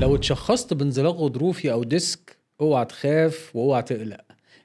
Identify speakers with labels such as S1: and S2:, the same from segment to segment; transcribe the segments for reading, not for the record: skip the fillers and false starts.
S1: لو اتشخصت بانزلاق غضروفي أو ديسك اوعى تخاف واوعى تقلق.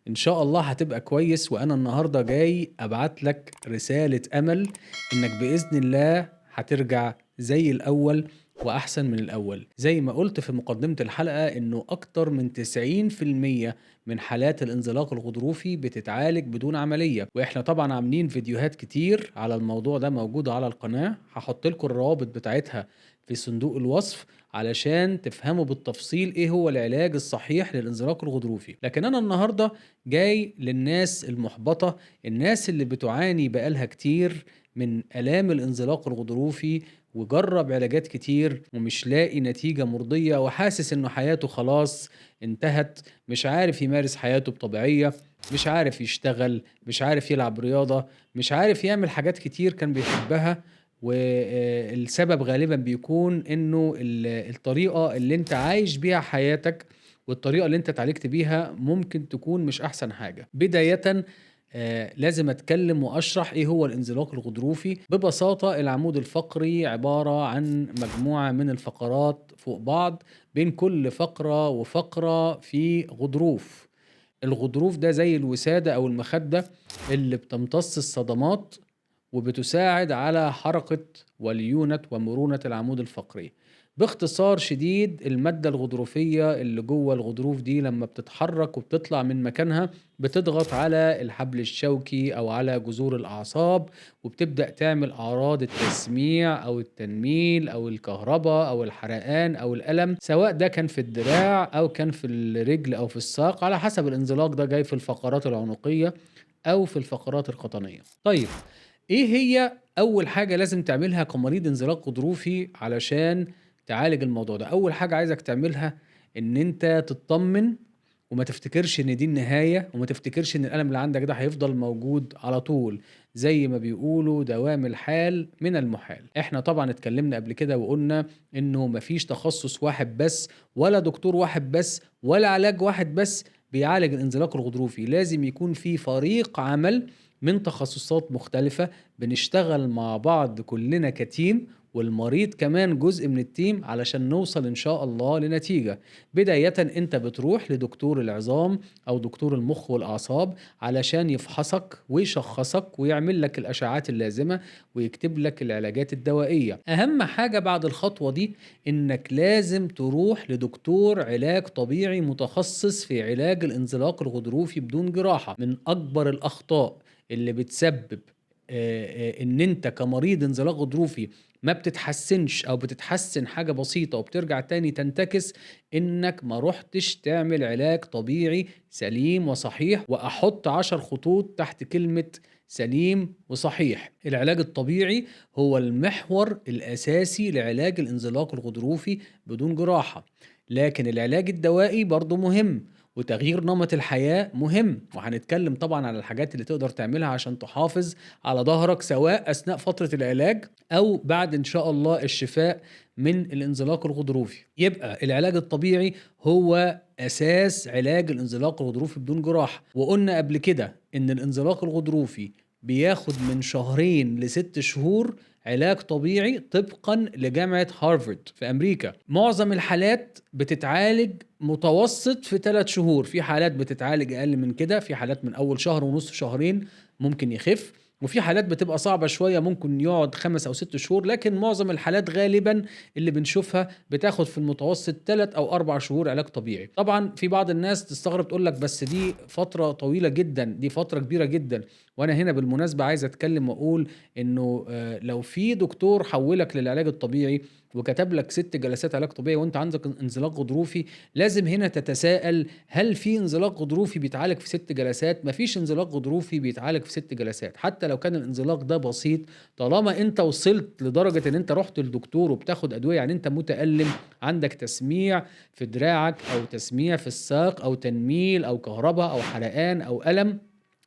S1: إن شاء الله هتبقى كويس، وأنا النهاردة جاي أبعت لك رسالة أمل إنك بإذن الله هترجع زي الأول وأحسن من الأول. زي ما قلت في مقدمة الحلقة إنه أكتر من 90% من حالات الانزلاق الغضروفي بتتعالج بدون عملية، وإحنا طبعا عاملين فيديوهات كتير على الموضوع ده موجودة على القناة، هحط لكم الروابط بتاعتها في صندوق الوصف علشان تفهموا بالتفصيل ايه هو العلاج الصحيح للانزلاق الغضروفي. لكن انا النهارده جاي للناس المحبطه، الناس اللي بتعاني بقالها كتير من الام الانزلاق الغضروفي وجرب علاجات كتير ومش لاقي نتيجه مرضيه، وحاسس انه حياته خلاص انتهت، مش عارف يمارس حياته بطبيعيه، مش عارف يشتغل، مش عارف يلعب رياضه، مش عارف يعمل حاجات كتير كان بيحبها. والسبب غالبا بيكون انه الطريقة اللي انت عايش بيها حياتك والطريقة اللي انت اتعالجت بيها ممكن تكون مش احسن حاجة. بداية لازم اتكلم واشرح ايه هو الانزلاق الغضروفي. ببساطة العمود الفقري عبارة عن مجموعة من الفقرات فوق بعض، بين كل فقرة وفقرة في غضروف. الغضروف ده زي الوسادة او المخدة اللي بتمتص الصدمات وبتساعد على حركة وليونة ومرونة العمود الفقري. باختصار شديد، المادة الغضروفية اللي جوه الغضروف دي لما بتتحرك وبتطلع من مكانها بتضغط على الحبل الشوكي أو على جذور الأعصاب، وبتبدأ تعمل أعراض التسميع أو التنميل أو الكهرباء أو الحرقان أو الألم، سواء ده كان في الدراع أو كان في الرجل أو في الساق، على حسب الانزلاق ده جاي في الفقرات العنقية أو في الفقرات القطنية. طيب، ايه هي اول حاجة لازم تعملها كمريض انزلاق غضروفي علشان تعالج الموضوع ده؟ اول حاجة عايزك تعملها ان انت تطمن وما تفتكرش ان دي النهاية، وما تفتكرش ان الألم اللي عندك ده هيفضل موجود على طول. زي ما بيقولوا دوام الحال من المحال. احنا طبعا اتكلمنا قبل كده وقلنا انه مفيش تخصص واحد بس، ولا دكتور واحد بس، ولا علاج واحد بس بيعالج الانزلاق الغضروفي. لازم يكون في فريق عمل من تخصصات مختلفة بنشتغل مع بعض كلنا كتيم، والمريض كمان جزء من التيم علشان نوصل إن شاء الله لنتيجة. بداية أنت بتروح لدكتور العظام أو دكتور المخ والأعصاب علشان يفحصك ويشخصك ويعمل لك الأشعات اللازمة ويكتب لك العلاجات الدوائية. أهم حاجة بعد الخطوة دي إنك لازم تروح لدكتور علاج طبيعي متخصص في علاج الانزلاق الغضروفي بدون جراحة. من أكبر الأخطاء اللي بتسبب ان انت كمريض انزلاق غضروفي ما بتتحسنش او بتتحسن حاجة بسيطة وبترجع تاني تنتكس، انك ما رحتش تعمل علاج طبيعي سليم وصحيح. واحط 10 خطوط تحت كلمة سليم وصحيح. العلاج الطبيعي هو المحور الاساسي لعلاج الانزلاق الغضروفي بدون جراحة، لكن العلاج الدوائي برضو مهم، وتغيير نمط الحياة مهم. وهنتكلم طبعا على الحاجات اللي تقدر تعملها عشان تحافظ على ظهرك سواء أثناء فترة العلاج أو بعد إن شاء الله الشفاء من الانزلاق الغضروفي. يبقى العلاج الطبيعي هو أساس علاج الانزلاق الغضروفي بدون جراحة. وقلنا قبل كده إن الانزلاق الغضروفي بياخد من 2 ل6 شهور علاج طبيعي طبقا لجامعة هارفارد في أمريكا. معظم الحالات بتتعالج متوسط في 3 شهور، في حالات بتتعالج أقل من كده، في حالات من أول شهر ونص شهرين ممكن يخف، وفي حالات بتبقى صعبة شوية ممكن يقعد 5 أو 6 شهور. لكن معظم الحالات غالبا اللي بنشوفها بتاخد في المتوسط 3 أو 4 شهور علاج طبيعي. طبعا في بعض الناس تستغرب تقول لك بس دي فترة طويلة جدا، دي فترة كبيرة جدا. وانا هنا بالمناسبة عايز اتكلم واقول انه لو في دكتور حولك للعلاج الطبيعي وكتب لك 6 جلسات علاج طبيعي وانت عندك انزلاق غضروفي، لازم هنا تتساءل هل في انزلاق غضروفي بيتعالج في 6 جلسات؟ مفيش انزلاق غضروفي بيتعالج في 6 جلسات، حتى لو كان الانزلاق ده بسيط. طالما انت وصلت لدرجة ان انت رحت للدكتور وبتاخد ادوية، يعني انت متألم، عندك تسميع في دراعك او تسميع في الساق او تنميل او كهرباء او حرقان او ألم،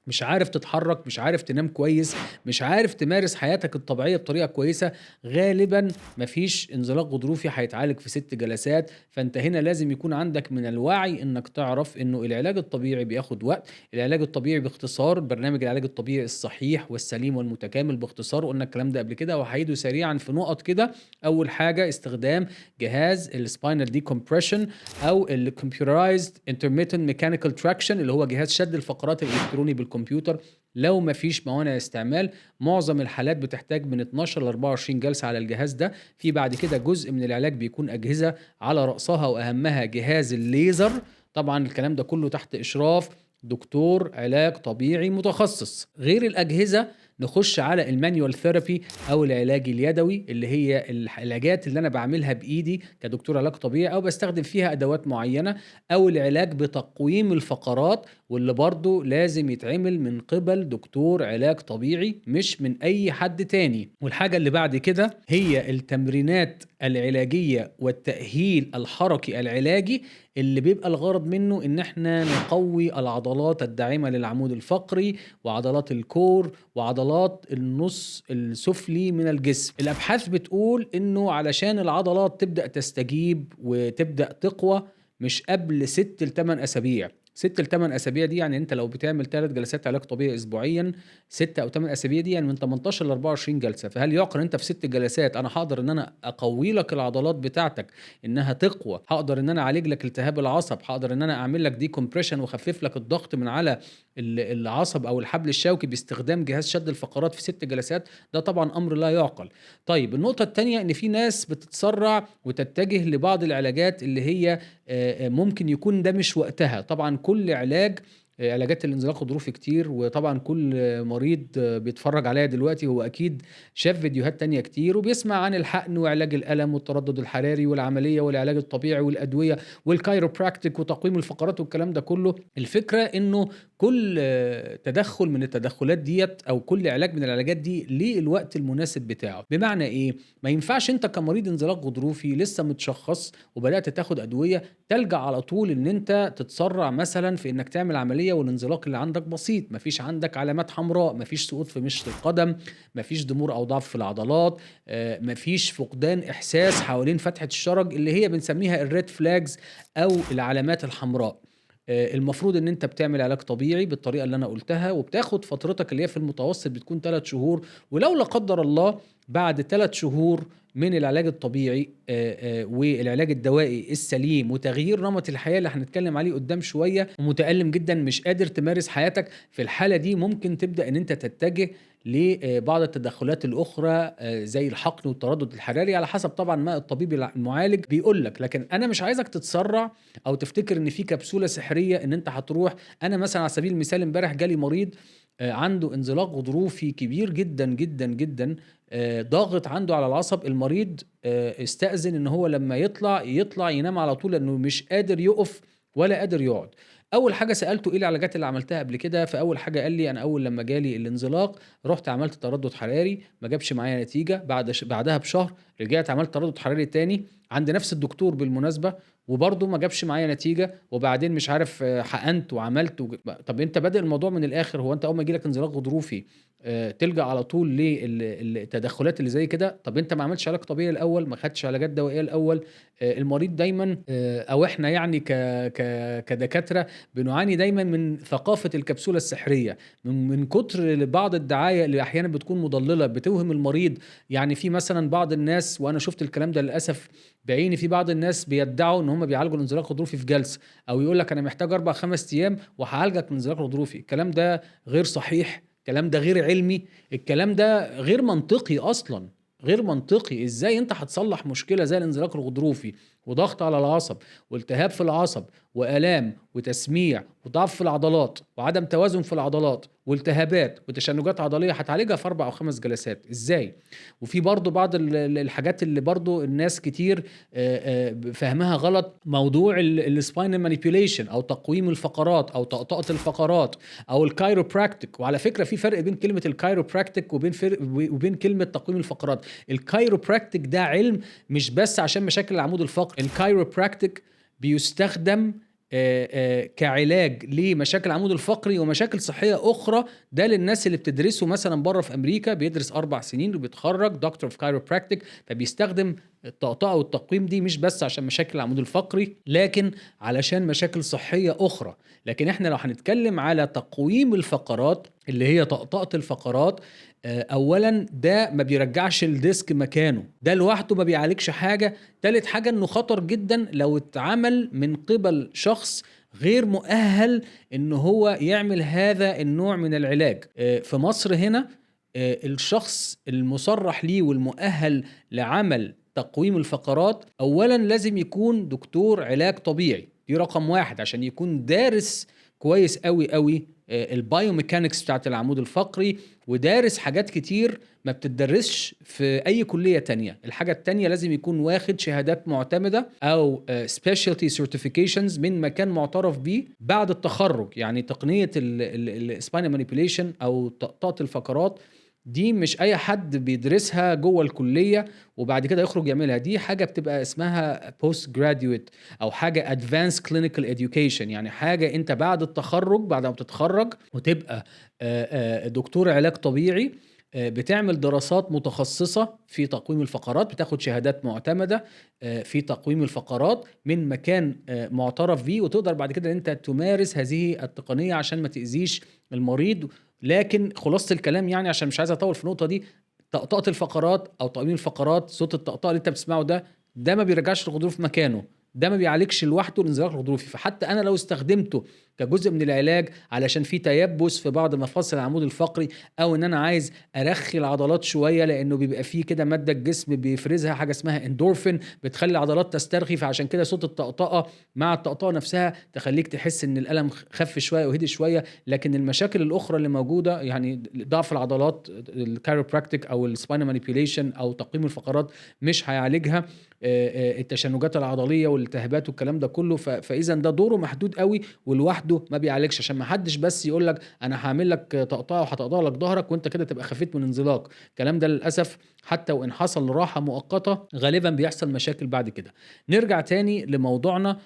S1: مش عارف تتحرك، مش عارف تنام كويس، مش عارف تمارس حياتك الطبيعية بطريقة كويسة، غالبًا ما فيش انزلاق غضروفي هيتعالج في 6 جلسات. فأنت هنا لازم يكون عندك من الوعي إنك تعرف إنه العلاج الطبيعي بياخد وقت. العلاج الطبيعي باختصار برنامج العلاج الطبيعي الصحيح والسليم والمتكامل باختصار، وقلنا الكلام ده قبل كده وهاعيده سريعًا في نقط كده. أول حاجة استخدام جهاز الspinal decompression أو الcomputerized intermittent mechanical traction اللي هو جهاز شد الفقرات الإلكتروني بالكمبيوتر. لو ما فيش موانع استعمال، معظم الحالات بتحتاج من 12 ل24 جلسة على الجهاز ده. في بعد كده جزء من العلاج بيكون أجهزة، على رأسها وأهمها جهاز الليزر. طبعا الكلام ده كله تحت إشراف دكتور علاج طبيعي متخصص. غير الأجهزة نخش على المانيوال ثيرابي او العلاج اليدوي، اللي هي العلاجات اللي انا بعملها بايدي كدكتور علاج طبيعي او بستخدم فيها ادوات معينه، او العلاج بتقويم الفقرات، واللي برضه لازم يتعمل من قبل دكتور علاج طبيعي مش من اي حد تاني. والحاجه اللي بعد كده هي التمرينات العلاجيه والتاهيل الحركي العلاجي، اللي بيبقى الغرض منه ان احنا نقوي العضلات الداعمه للعمود الفقري وعضلات الكور وعضلات النص السفلي من الجسم. الابحاث بتقول انه علشان العضلات تبدا تستجيب وتبدا تقوى مش قبل 6 ل 8 اسابيع. 6 ل 8 اسابيع دي يعني انت لو بتعمل 3 جلسات علاج طبيعي اسبوعيا، 6 او 8 اسابيع دي يعني من 18 ل 24 جلسه. فهل يعقل انت في 6 جلسات انا هقدر ان انا اقوي لك العضلات بتاعتك انها تقوى، هقدر ان انا اعالج لك التهاب العصب، هقدر ان انا اعمل لك دي كومبريشن واخفف لك الضغط من على العصب او الحبل الشوكي باستخدام جهاز شد الفقرات في 6 جلسات؟ ده طبعا امر لا يعقل. طيب النقطه الثانيه ان في ناس بتتسرع وتتجه لبعض العلاجات اللي هي ممكن يكون ده مش وقتها. طبعا كل علاج، علاجات الانزلاق الغضروفي كتير، وطبعا كل مريض بيتفرج عليا دلوقتي هو اكيد شاف فيديوهات تانية كتير وبيسمع عن الحقن وعلاج الالم والتردد الحراري والعمليه والعلاج الطبيعي والادويه والكايروبراكتيك وتقويم الفقرات والكلام ده كله. الفكره انه كل تدخل من التدخلات ديت او كل علاج من العلاجات دي ليه الوقت المناسب بتاعه. بمعنى ايه؟ ما ينفعش انت كمريض انزلاق غضروفي لسه متشخص وبدات تاخد ادويه تلجأ على طول ان انت تتسرع مثلا في انك تعمل عمليه والانزلاق اللي عندك بسيط، مفيش عندك علامات حمراء، مفيش سقوط في مشط القدم، مفيش ضمور او ضعف في العضلات، مفيش فقدان احساس حوالين فتحه الشرج اللي هي بنسميها الريد فلاجز او العلامات الحمراء. المفروض ان انت بتعمل علاج طبيعي بالطريقه اللي انا قلتها، وبتاخد فترتك اللي هي في المتوسط بتكون 3 شهور. ولو لا قدر الله بعد 3 شهور من العلاج الطبيعي والعلاج الدوائي السليم وتغيير نمط الحياه اللي هنتكلم عليه قدام شويه، ومتألم جدا مش قادر تمارس حياتك، في الحاله دي ممكن تبدا ان انت تتجه لبعض التدخلات الاخرى زي الحقن والتردد الحراري، على حسب طبعا ما الطبيب المعالج بيقول لك. لكن انا مش عايزك تتسرع او تفتكر ان في كبسوله سحريه ان انت هتروح. انا مثلا على سبيل المثال امبارح جالي مريض عنده انزلاق غضروفي كبير جدا جدا جدا، ضاغط عنده على العصب. المريض استأذن ان هو لما يطلع ينام على طول لانه مش قادر يقف ولا قادر يقعد. اول حاجه سالته ايه العلاجات اللي عملتها قبل كده، فاول حاجه قال لي انا اول لما جالي الانزلاق رحت عملت تردد حراري ما جابش معايا نتيجه، بعدها بشهر رجعت عملت تردد حراري تاني عند نفس الدكتور بالمناسبه وبرضه ما جابش معايا نتيجه، وبعدين مش عارف حقنت وعملت طب انت بادئ الموضوع من الاخر. هو انت اول ما يجي لك انزلاق غضروفي تلجأ على طول للتدخلات اللي زي كده؟ طب انت ما عملتش علاج طبيعي الاول؟ ما خدتش علاجات دوائيه الاول؟ المريض دايما او احنا يعني كدكاتره بنعاني دايما من ثقافه الكبسوله السحريه، من كتر بعض الدعايه اللي احيانا بتكون مضلله بتوهم المريض. يعني في مثلا بعض الناس، وانا شفت الكلام ده للاسف بعيني، في بعض الناس بيدعوا ان هم بيعالجوا الانزلاق الغضروفي في جلسه، او يقول لك انا محتاج 4-5 ايام وهعالجك من الانزلاق الغضروفي. الكلام ده غير صحيح، الكلام ده غير علمي، الكلام ده غير منطقي اصلا، غير منطقي. ازاي انت هتصلح مشكله زي الانزلاق الغضروفي وضغط على العصب والتهاب في العصب والام وتسميع وضعف في العضلات وعدم توازن في العضلات والتهابات وتشنجات عضليه هتعالجها في 4 أو 5 جلسات؟ ازاي؟ وفي برضو بعض الحاجات اللي برضو الناس كتير فهمها غلط، موضوع السباينال مانيبيوليشن او تقويم الفقرات او طقطقه الفقرات او الكايروبراكتيك. وعلى فكره في فرق بين كلمه الكايروبراكتيك وبين كلمه تقويم الفقرات. الكايروبراكتيك ده علم مش بس عشان مشاكل العمود الفقري، الكايروبراكتيك بيستخدم كعلاج لمشاكل العمود الفقري ومشاكل صحية أخرى. ده للناس اللي بتدرسه مثلا بره في أمريكا، بيدرس 4 سنين وبيتخرج دكتور في كايروبراكتيك، فبيستخدم الطقطقة والتقويم دي مش بس عشان مشاكل العمود الفقري لكن علشان مشاكل صحية أخرى. لكن احنا لو هنتكلم على تقويم الفقرات اللي هي طقطقة الفقرات، اولا ده ما بيرجعش الديسك مكانه، ده لوحده ما بيعالجش حاجة. تالت حاجة انه خطر جدا لو اتعمل من قبل شخص غير مؤهل انه هو يعمل هذا النوع من العلاج. في مصر هنا الشخص المصرح ليه والمؤهل لعمل تقويم الفقرات اولا لازم يكون دكتور علاج طبيعي، دي رقم 1، عشان يكون دارس كويس قوي قوي البايوميكانكس بتاعت العمود الفقري، ودارس حاجات كتير ما بتدرسش في اي كلية تانية. الحاجة التانية لازم يكون واخد شهادات معتمدة او specialty certifications من مكان معترف بيه بعد التخرج. يعني تقنية السباينال مانيبيوليشن او طقطقة الفقرات دي مش اي حد بيدرسها جوه الكلية وبعد كده يخرج يعملها، دي حاجة بتبقى اسمها post graduate او حاجة advanced clinical education، يعني حاجة انت بعد التخرج، بعد ما بتتخرج وتبقى دكتور علاج طبيعي، بتعمل دراسات متخصصة في تقويم الفقرات، بتاخد شهادات معتمدة في تقويم الفقرات من مكان معترف بيه، وتقدر بعد كده انت تمارس هذه التقنية عشان ما تأذيش المريض. لكن خلاصة الكلام يعني عشان مش عايز اطول في النقطة دي، طقطقة الفقرات او تقويم الفقرات، صوت الطقطقة اللي انت بتسمعه ده ما بيرجعش الغضروف مكانه، ده ما بيعالجش لوحده الانزلاق الغضروفي. فحتى انا لو استخدمته كجزء من العلاج علشان في تيبس في بعض مفاصل العمود الفقري، او ان انا عايز ارخي العضلات شويه لانه بيبقى فيه كده ماده الجسم بيفرزها حاجه اسمها اندورفين بتخلي العضلات تسترخي، فعشان كده صوت الطقطقه مع الطقطقه نفسها تخليك تحس ان الالم خف شويه وهدي شويه. لكن المشاكل الاخرى اللي موجوده يعني ضعف العضلات، الكايروبراكتيك او السباينال مانيبيوليشن او تقويم الفقرات مش هيعالجها، التشنجات العضليه والالتهابات والكلام ده كله. فاذا ده دوره محدود قوي ولوحده ما بيعالجش، عشان ما حدش بس يقول لك انا هعمل لك طقطقه وهتقطع لك ظهرك وانت كده تبقى خفيت من انزلاق. الكلام ده للاسف حتى وان حصل راحه مؤقته غالبا بيحصل مشاكل بعد كده. نرجع تاني لموضوعنا،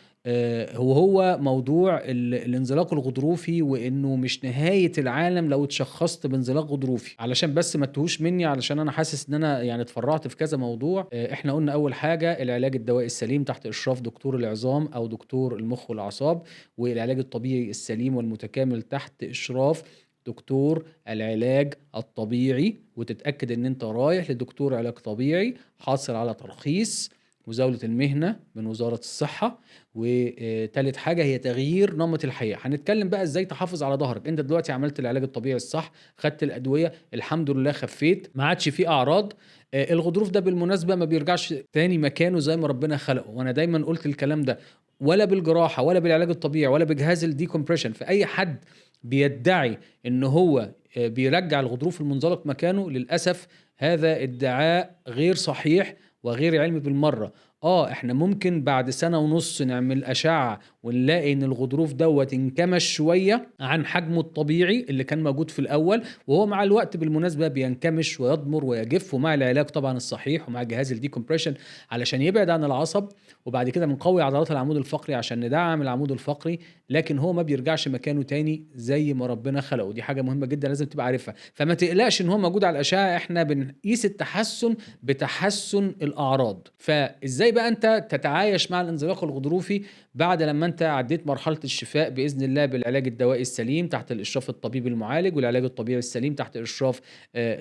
S1: هو موضوع الانزلاق الغضروفي، وانه مش نهاية العالم لو اتشخصت بانزلاق غضروفي. علشان بس ما تهوش مني، علشان انا حاسس ان انا يعني اتفرعت في كذا موضوع. احنا قلنا اول حاجة العلاج الدوائي السليم تحت اشراف دكتور العظام او دكتور المخ والاعصاب، والعلاج الطبيعي السليم والمتكامل تحت اشراف دكتور العلاج الطبيعي، وتتأكد ان انت رايح لدكتور علاج طبيعي حاصل على ترخيص مزاولة المهنة من وزارة الصحة. وتالت حاجة هي تغيير نمط الحياة. هنتكلم بقى ازاي تحافظ على ظهرك. انت دلوقتي عملت العلاج الطبيعي الصح، خدت الأدوية الحمد لله خفيت، ما عادش فيه أعراض. الغضروف ده بالمناسبة ما بيرجعش تاني مكانه زي ما ربنا خلقه، وانا دايما قلت الكلام ده، ولا بالجراحة ولا بالعلاج الطبيعي ولا بجهاز الديكمبريشن. فأي حد بيدعي ان هو بيرجع الغضروف المنزلق مكانه، للأسف هذا ادعاء غير صحيح وغير علمي بالمرة. احنا ممكن بعد سنة ونص نعمل أشعة ونلاقي ان الغضروف انكمش شوية عن حجمه الطبيعي اللي كان موجود في الأول، وهو مع الوقت بالمناسبة بينكمش ويضمر ويجف، ومع العلاج طبعا الصحيح ومع جهاز الديكمبريشن علشان يبعد عن العصب، وبعد كده بنقوي عضلات العمود الفقري عشان ندعم العمود الفقري. لكن هو ما بيرجعش مكانه تاني زي ما ربنا خلقه، دي حاجة مهمة جدا لازم تبقى عارفها. فما تقلقش ان هو موجود على الأشعة، احنا بنقيس التحسن بتحسن الأعراض. فازاي بقى انت تتعايش مع الانزلاق الغضروفي بعد لما انت عديت مرحلة الشفاء بإذن الله بالعلاج الدوائي السليم تحت الإشراف الطبيب المعالج، والعلاج الطبيعي السليم تحت إشراف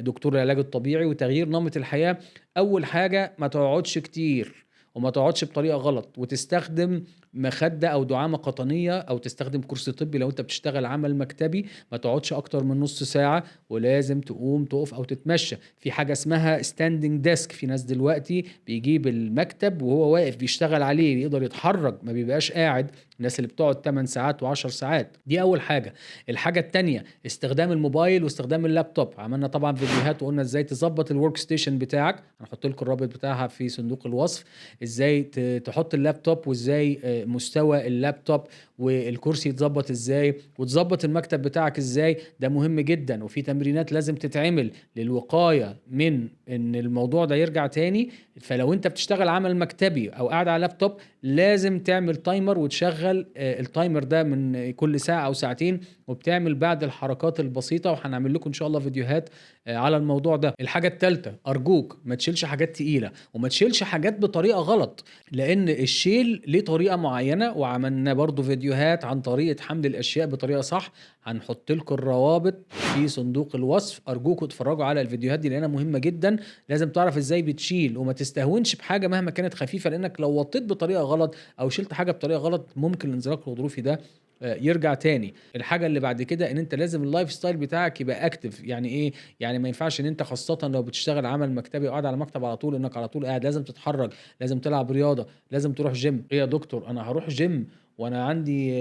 S1: دكتور العلاج الطبيعي، وتغيير نمط الحياة. أول حاجة ما تقعدش كتير وما تقعدش بطريقة غلط، وتستخدم مخدة أو دعامة قطنية أو تستخدم كرسي طبي لو أنت بتشتغل عمل مكتبي. ما تقعدش أكتر من نص ساعة، ولازم تقوم تقف أو تتمشى. في حاجة اسمها ستاندنج ديسك، في ناس دلوقتي بيجيب المكتب وهو واقف بيشتغل عليه، يقدر يتحرك ما بيبقاش قاعد، الناس اللي بتقعد 8 ساعات و10 ساعات. دي أول حاجة. الحاجة التانية استخدام الموبايل واستخدام اللابتوب. عملنا طبعا فيديوهات وقلنا ازاي تظبط الورك ستيشن بتاعك، هنحط لكم الرابط بتاعها في صندوق الوصف. ازاي تحط اللابتوب، وازاي مستوى اللابتوب والكرسي يتظبط ازاي، وتظبط المكتب بتاعك ازاي. ده مهم جدا، وفي تمرينات لازم تتعمل للوقاية من ان الموضوع ده يرجع تاني. فلو انت بتشتغل عمل مكتبي او قاعد على لابتوب، لازم تعمل تايمر وتشغل التايمر ده من كل ساعة او ساعتين، وبتعمل بعد الحركات البسيطة، وهنعمل لكم ان شاء الله فيديوهات على الموضوع ده. الحاجة التالتة، ارجوك ما تشيلش حاجات تقيلة، وما تشيلش حاجات بطريقة غلط، لان الشيل ليه طريقة معينة، وعملنا برضو فيديوهات عن طريقة حمل الاشياء بطريقة صح. هنحط لكم الروابط في صندوق الوصف، ارجوكم اتفرجوا على الفيديوهات دي لانها مهمة جدا. لازم تعرف ازاي بتشيل، وما تستهونش بحاجة مهما كانت خفيفة، لانك لو وطيت بطريقة غلط او شلت حاجة بطريقة غلط ممكن الانزلاق الغضروفي ده يرجع تاني. الحاجه اللي بعد كده ان انت لازم اللايف ستايل بتاعك يبقى اكتف. يعني ايه؟ يعني ما ينفعش ان انت خاصه لو بتشتغل عمل مكتبي وقاعد على مكتب على طول انك على طول قاعد. لازم تتحرك، لازم تلعب رياضه، لازم تروح جيم. ايه يا دكتور انا هروح جيم وانا عندي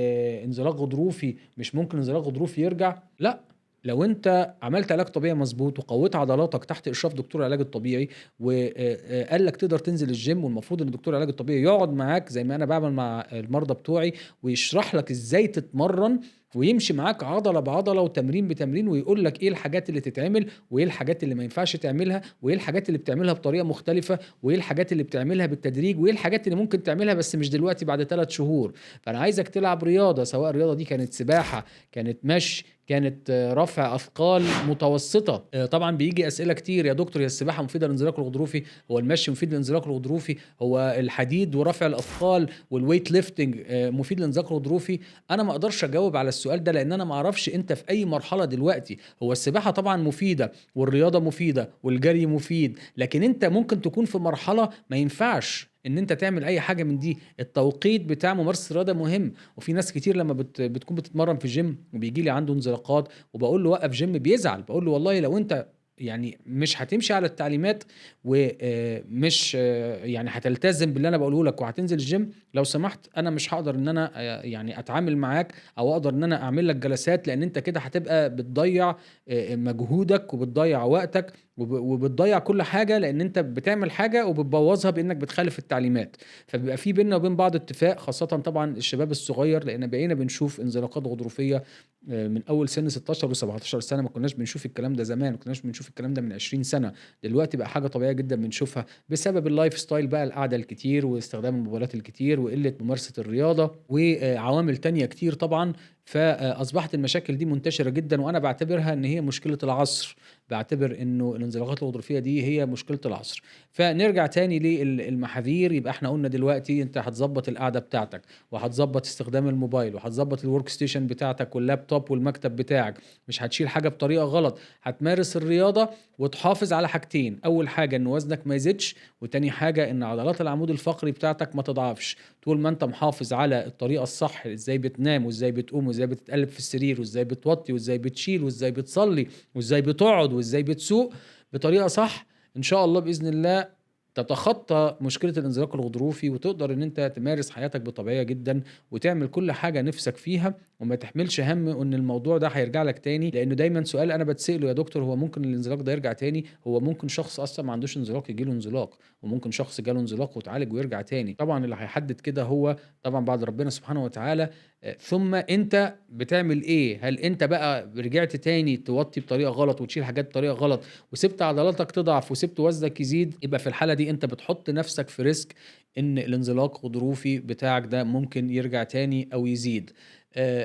S1: انزلاق غضروفي، مش ممكن انزلاق غضروفي يرجع؟ لا، لو انت عملت علاج طبيعي مظبوط وقويت عضلاتك تحت اشراف دكتور العلاج الطبيعي وقال لك تقدر تنزل الجيم، والمفروض ان دكتور العلاج الطبيعي يقعد معاك زي ما انا بعمل مع المرضى بتوعي ويشرح لك ازاي تتمرن، ويمشي معاك عضله بعضله وتمرين بتمرين، ويقول لك ايه الحاجات اللي تتعمل وايه الحاجات اللي ما ينفعش تعملها، وايه الحاجات اللي بتعملها بطريقه مختلفه، وايه الحاجات اللي بتعملها بالتدريج، وايه الحاجات اللي ممكن تعملها بس مش دلوقتي بعد 3 شهور. فانا عايزك تلعب رياضه، سواء الرياضه دي كانت سباحه، كانت مشي، كانت رفع اثقال متوسطه. طبعا بيجي اسئله كتير، يا دكتور هي السباحه مفيده للانزلاق الغضروفي؟ هو المشي مفيد للانزلاق الغضروفي؟ هو الحديد ورفع الاثقال والويت ليفتنج مفيد للانزلاق الغضروفي؟ انا ما اقدرش اجاوب على السؤال ده لان انا ما اعرفش انت في اي مرحله دلوقتي. هو السباحه طبعا مفيده والرياضه مفيده والجري مفيد، لكن انت ممكن تكون في مرحله ما ينفعش ان انت تعمل اي حاجه من دي. التوقيت بتاع ممارسه الرياضه مهم، وفي ناس كتير لما بتكون بتتمرن في الجيم وبيجي لي عنده انزلاقات وبقول له وقف جيم بيزعل. بقول له والله لو انت يعني مش هتمشي على التعليمات ومش يعني هتلتزم باللي انا بقوله لك وهتنزل الجيم، لو سمحت انا مش هقدر ان انا يعني اتعامل معاك او اقدر ان انا اعمل لك جلسات، لان انت كده هتبقى بتضيع مجهودك وبتضيع وقتك وبتضيع كل حاجه، لان انت بتعمل حاجه وبتبوظها بانك بتخالف التعليمات. فبيبقى في بيننا وبين بعض اتفاق، خاصه طبعا الشباب الصغير، لان بقينا بنشوف انزلاقات غضروفيه من اول سن 16 و17 سنه. ما كناش بنشوف الكلام ده زمان، ما كناش بنشوف الكلام ده من 20 سنه. دلوقتي بقى حاجه طبيعيه جدا بنشوفها بسبب اللايف ستايل بقى، القعده الكتير واستخدام الموبايلات الكتير وقله ممارسه الرياضه وعوامل تانية كتير طبعا. فاصبحت المشاكل دي منتشره جدا، وانا بعتبرها ان هي مشكله العصر. بعتبر انه الانزلاقات الغضروفيه دي هي مشكله العصر. فنرجع تاني للمحاذير. يبقى احنا قلنا دلوقتي انت هتظبط القعده بتاعتك، وهتظبط استخدام الموبايل، وهتظبط الورك ستيشن بتاعتك واللابتوب والمكتب بتاعك. مش هتشيل حاجه بطريقه غلط. هتمارس الرياضه وتحافظ على حاجتين، اول حاجه ان وزنك ما يزيدش، وتاني حاجه ان عضلات العمود الفقري بتاعتك ما تضعفش. طول ما انت محافظ على الطريقه الصح، ازاي بتنام وازاي بتقوم وازاي بتتقلب في السرير وازاي بتوطي وازاي بتشيل وازاي بتصلي وازاي بتقعد وازاي بتسوق بطريقه صح، ان شاء الله باذن الله تتخطى مشكله الانزلاق الغضروفي، وتقدر ان انت تمارس حياتك بطبيعيه جدا وتعمل كل حاجه نفسك فيها، وما تحملش هم ان الموضوع ده هيرجع لك تاني. لانه دايما سؤال انا بتساله، يا دكتور هو ممكن الانزلاق ده يرجع تاني؟ هو ممكن شخص اصلا ما عندوش انزلاق يجي له انزلاق، وممكن شخص جاله انزلاق وتعالج ويرجع تاني. طبعا اللي هيحدد كده هو طبعا بعد ربنا سبحانه وتعالى. ثم انت بتعمل ايه؟ هل انت بقى رجعت تاني توطي بطريقه غلط وتشيل حاجات بطريقه غلط وسبت عضلاتك تضعف وسبت وزنك يزيد؟ يبقى في الحاله دي انت بتحط نفسك في ريسك ان الانزلاق الغضروفي بتاعك ده ممكن يرجع تاني او يزيد.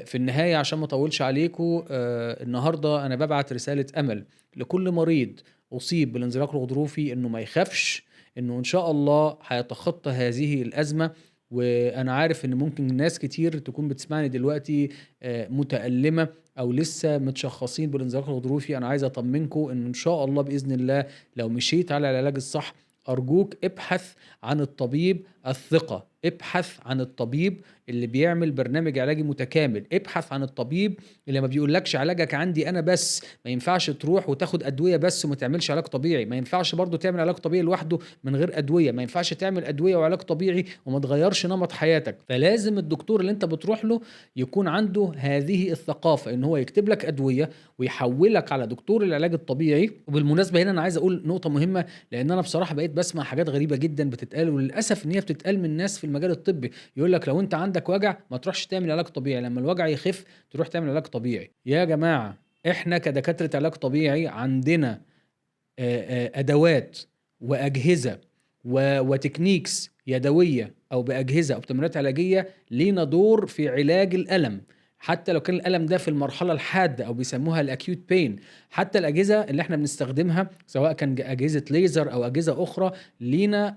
S1: في النهايه عشان ما اطولش عليكم، النهارده انا ببعت رساله امل لكل مريض اصيب بالانزلاق الغضروفي انه ما يخافش، انه ان شاء الله هيتخطى هذه الازمه. وانا عارف ان ممكن ناس كتير تكون بتسمعني دلوقتي متألمة او لسه متشخصين بالانزلاق الغضروفي. انا عايز اطمنكم ان شاء الله باذن الله لو مشيت على العلاج الصح، ارجوك ابحث عن الطبيب الثقة ابحث عن الطبيب اللي بيعمل برنامج علاجي متكامل، ابحث عن الطبيب اللي ما بيقولكش علاجك عندي انا بس. ما ينفعش تروح وتاخد ادويه بس وما تعملش علاج طبيعي، ما ينفعش برضو تعمل علاج طبيعي لوحده من غير ادويه، ما ينفعش تعمل ادويه وعلاج طبيعي وما تغيرش نمط حياتك. فلازم الدكتور اللي انت بتروح له يكون عنده هذه الثقافه، ان هو يكتب لك ادويه ويحولك على دكتور العلاج الطبيعي. وبالمناسبه هنا انا عايز اقول نقطه مهمه، لان انا بصراحه بقيت بسمع حاجات غريبه جدا بتتقال، وللاسف ان هي بتتقال من ناس في المجال الطبي. يقول لك لو انت عندك وجع ما تروحش تعمل علاج طبيعي، لما الوجع يخف تروح تعمل علاج طبيعي. يا جماعه احنا كدكاتره علاج طبيعي عندنا ادوات واجهزه وتكنيكس يدويه او باجهزه او بتمرينات علاجيه لينا دور في علاج الالم، حتى لو كان الالم ده في المرحله الحاده او بيسموها الاكيوت بين. حتى الاجهزه اللي احنا بنستخدمها سواء كان اجهزه ليزر او اجهزه اخرى لينا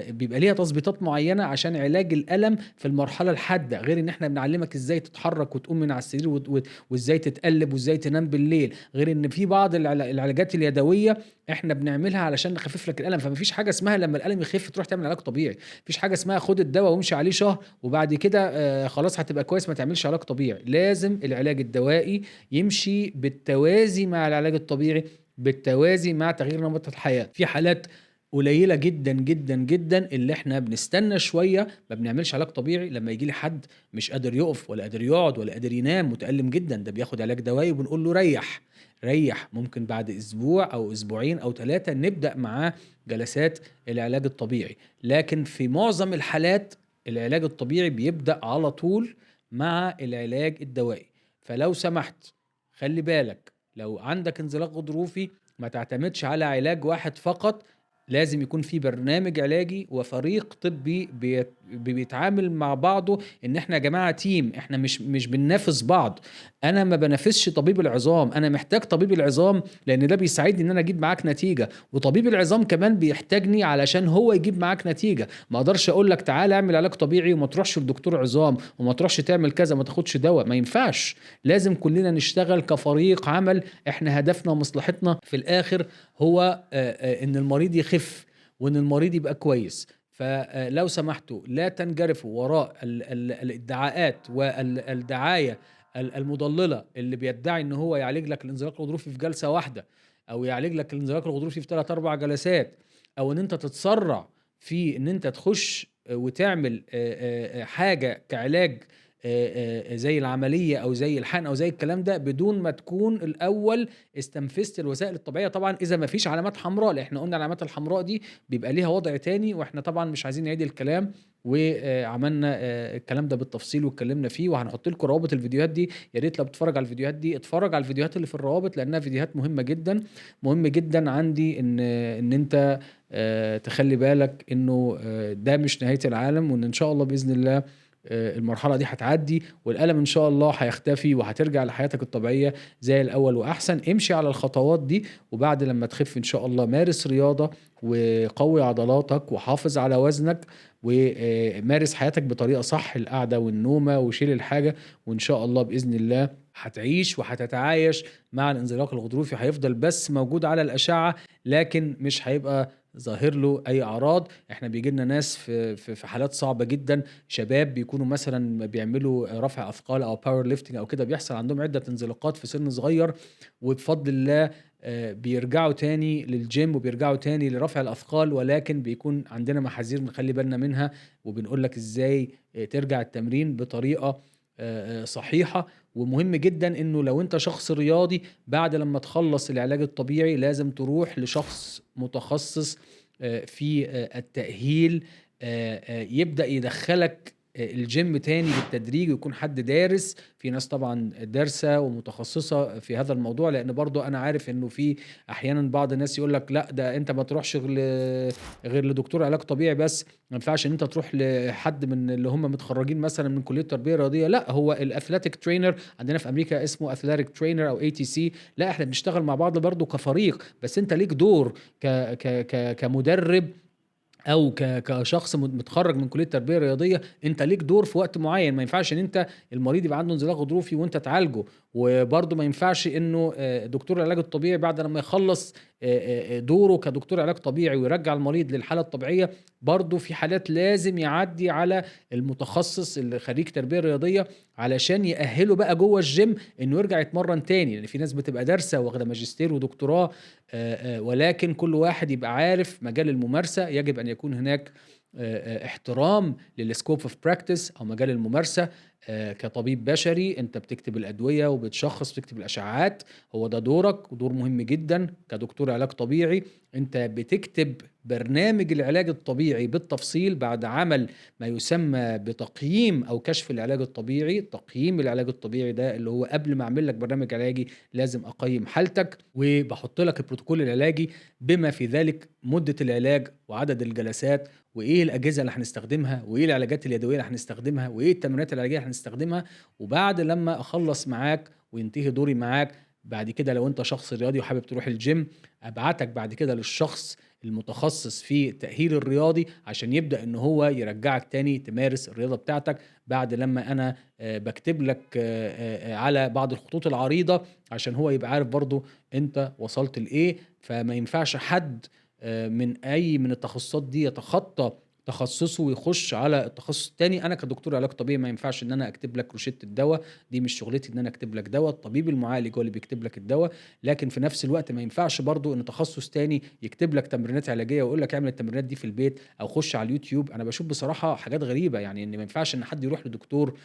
S1: بيبقى ليها تظبيطات معينه عشان علاج الالم في المرحله الحاده، غير ان احنا بنعلمك ازاي تتحرك وتقوم من على السرير وازاي تتقلب وازاي تنام بالليل، غير ان في بعض العلاجات اليدويه احنا بنعملها علشان نخفف لك الالم. فمفيش حاجه اسمها لما الالم يخف تروح تعمل علاج طبيعي، مفيش حاجه اسمها خد الدواء وامشي عليه شهر وبعد كده خلاص هتبقى كويس ما تعملش علاج طبيعي. لازم العلاج الدوائي يمشي بالتوازي مع العلاج الطبيعي، بالتوازي مع تغيير نمط الحياه. في حالات قليله جدا جدا جدا اللي احنا بنستنى شويه ما بنعملش علاج طبيعي، لما يجي لي حد مش قادر يقف ولا قادر يقعد ولا قادر ينام متألم جدا، ده بياخد علاج دوائي وبنقول له ريح ريح، ممكن بعد اسبوع او اسبوعين او 3 نبدأ معاه جلسات العلاج الطبيعي. لكن في معظم الحالات العلاج الطبيعي بيبدأ على طول مع العلاج الدوائي. فلو سمحت خلي بالك لو عندك انزلاق غضروفي ما تعتمدش على علاج واحد فقط، لازم يكون في برنامج علاجي وفريق طبي بيتعامل مع بعضه. ان احنا يا جماعه تيم، احنا مش بننافس بعض. انا ما بنافسش طبيب العظام، انا محتاج طبيب العظام لان ده بيساعدني ان انا اجيب معاك نتيجه، وطبيب العظام كمان بيحتاجني علشان هو يجيب معاك نتيجه. ما اقدرش اقول لك تعالى اعمل علاج طبيعي وما تروحش لدكتور عظام وما تروحش تعمل كذا ما تاخدش دواء، ما ينفعش. لازم كلنا نشتغل كفريق عمل، احنا هدفنا ومصلحتنا في الاخر هو ان المريض يخف وان المريض يبقى كويس. فلو سمحتوا لا تنجرفوا وراء الادعاءات والدعاية المضللة اللي بيدعي ان هو يعالج لك الانزلاق الغضروفي في جلسة واحدة، او يعالج لك الانزلاق الغضروفي في 3 4 جلسات، او ان انت تتسرع في ان انت تخش وتعمل حاجة كعلاج زي العملية او زي الحقن او زي الكلام ده بدون ما تكون الاول استنفذت الوسائل الطبيعية. طبعا اذا ما فيش علامات حمراء، لان احنا قلنا العلامات الحمراء دي بيبقى ليها وضع تاني، واحنا طبعا مش عايزين نعيد الكلام، وعملنا الكلام ده بالتفصيل واتكلمنا فيه، وهنحط لكم روابط الفيديوهات دي. يا ريت لو بتتفرج على الفيديوهات دي اتفرج على الفيديوهات اللي في الروابط لانها فيديوهات مهمة جدا. مهم جدا عندي ان انت تخلي بالك انه ده مش نهاية العالم، وان ان شاء الله باذن الله المرحلة دي هتعدي والألم إن شاء الله هيختفي وهترجع لحياتك الطبيعية زي الأول وأحسن. امشي على الخطوات دي، وبعد لما تخف إن شاء الله مارس رياضة وقوي عضلاتك وحافظ على وزنك ومارس حياتك بطريقة صح، القعدة والنومة وشيل الحاجة، وإن شاء الله بإذن الله هتعيش وهتتعايش مع الانزلاق الغضروفي. هيفضل بس موجود على الأشعة لكن مش هيبقى ظاهر له اي اعراض. احنا بيجي لنا ناس في حالات صعبه جدا، شباب بيكونوا مثلا بيعملوا رفع اثقال او باور ليفتنج او كده، بيحصل عندهم عده انزلاقات في سن صغير، وبفضل الله بيرجعوا تاني للجيم وبيرجعوا تاني لرفع الاثقال، ولكن بيكون عندنا محاذير نخلي بالنا منها، وبنقول لك ازاي ترجع التمرين بطريقه صحيحة. ومهم جدا انه لو انت شخص رياضي بعد لما تخلص العلاج الطبيعي لازم تروح لشخص متخصص في التأهيل، يبدأ يدخلك الجيم تاني بالتدريج، ويكون حد دارس. في ناس طبعا دارسة ومتخصصة في هذا الموضوع، لان برضو انا عارف انه في احيانا بعض الناس يقول لك لا ده انت ما تروحش غير لدكتور علاج طبيعي بس، ما ينفعش ان انت تروح لحد من اللي هم متخرجين مثلا من كلية تربية رياضية. لا، هو الاثليتيك ترينر عندنا في امريكا اسمه اثليتيك ترينر او ATC. لا، احنا بنشتغل مع بعض برضو كفريق، بس انت ليك دور كمدرب او كشخص متخرج من كليه تربيه رياضيه. انت ليك دور في وقت معين، ما ينفعش ان انت المريض يبقى عنده انزلاق غضروفي وانت تعالجه، وبرضه ما ينفعش انه دكتور العلاج الطبيعي بعد لما يخلص دوره كدكتور علاج طبيعي ويرجع المريض للحالة الطبيعية، برضو في حالات لازم يعدي على المتخصص اللي خريج تربية رياضية علشان يأهله بقى جوه الجيم انه يرجع يتمرن تاني، لان في ناس بتبقى دارسة واخدة ماجستير ودكتوراه، ولكن كل واحد يبقى عارف مجال الممارسة. يجب ان يكون هناك احترام للسكوب اوف براكتس او مجال الممارسة. كطبيب بشري انت بتكتب الادوية وبتشخص، بتكتب الاشعاعات، هو ده دورك ودور مهم جدا. كدكتور علاج طبيعي انت بتكتب برنامج العلاج الطبيعي بالتفصيل بعد عمل ما يسمى بتقييم او كشف العلاج الطبيعي. تقييم العلاج الطبيعي ده اللي هو قبل ما اعمل لك برنامج علاجي لازم اقيم حالتك، وبحط لك البروتوكول العلاجي بما في ذلك مدة العلاج وعدد الجلسات وايه الاجهزه اللي هنستخدمها وايه العلاجات اليدويه اللي هنستخدمها وايه التمرينات العلاجيه اللي هنستخدمها. وبعد لما اخلص معاك وينتهي دوري معاك، بعد كده لو انت شخص رياضي وحابب تروح الجيم، ابعتك بعد كده للشخص المتخصص في التأهيل الرياضي عشان يبدأ ان هو يرجعك تاني تمارس الرياضة بتاعتك، بعد لما انا بكتب لك على بعض الخطوط العريضة عشان هو يبقى عارف برضو انت وصلت لإيه. فما ينفعش حد من التخصصات دي يتخطى تخصصه ويخش على التخصص التاني. انا كدكتور علاج طبيعي ما ينفعش ان انا اكتب لك روشته الدواء، دي مش شغلتي ان انا اكتب لك دواء، الطبيب المعالج هو اللي بيكتب لك الدواء. لكن في نفس الوقت ما ينفعش برضو ان تخصص تاني يكتب لك تمرينات علاجيه ويقول لك اعمل التمرينات دي في البيت او خش على اليوتيوب. انا بشوف بصراحه حاجات غريبه، يعني ان ما ينفعش ان حد يروح لدكتور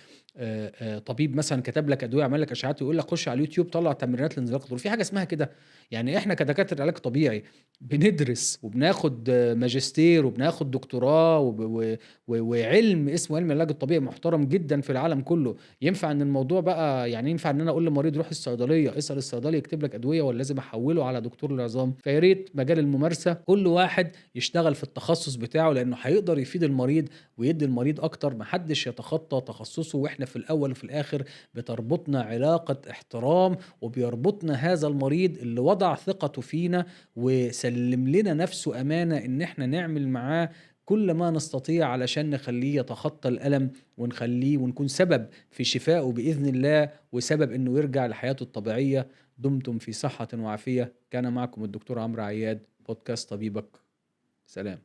S1: طبيب مثلا كتب لك ادويه عمل لك اشعاعات ويقول لك خش على اليوتيوب طلع تمرينات لانزلاق الغضروف. في حاجه اسمها كده؟ يعني احنا كدكاتره علاج طبيعي بندرس وبناخد ماجستير وبناخد دكتوراه وعلم اسمه علم العلاج الطبيعي محترم جدا في العالم كله. ينفع ان الموضوع بقى يعني ينفع ان انا اقول لمريض روح الصيدليه اسال الصيدلي يكتب لك ادويه، ولا لازم احوله على دكتور العظام؟ فيا ريت مجال الممارسه كل واحد يشتغل في التخصص بتاعه، لانه هيقدر يفيد المريض ويدي المريض اكتر. محدش يتخطى تخصصه، واحنا في الاول وفي الاخر بتربطنا علاقه احترام، وبيربطنا هذا المريض اللي وضع ثقته فينا وسلم لنا نفسه امانه ان احنا نعمل معاه كل ما نستطيع علشان نخليه يتخطى الألم ونخليه ونكون سبب في شفائه بإذن الله، وسبب إنه يرجع لحياته الطبيعية. دمتم في صحة وعافية. كان معكم الدكتور عمرو عياد، بودكاست طبيبك. سلام.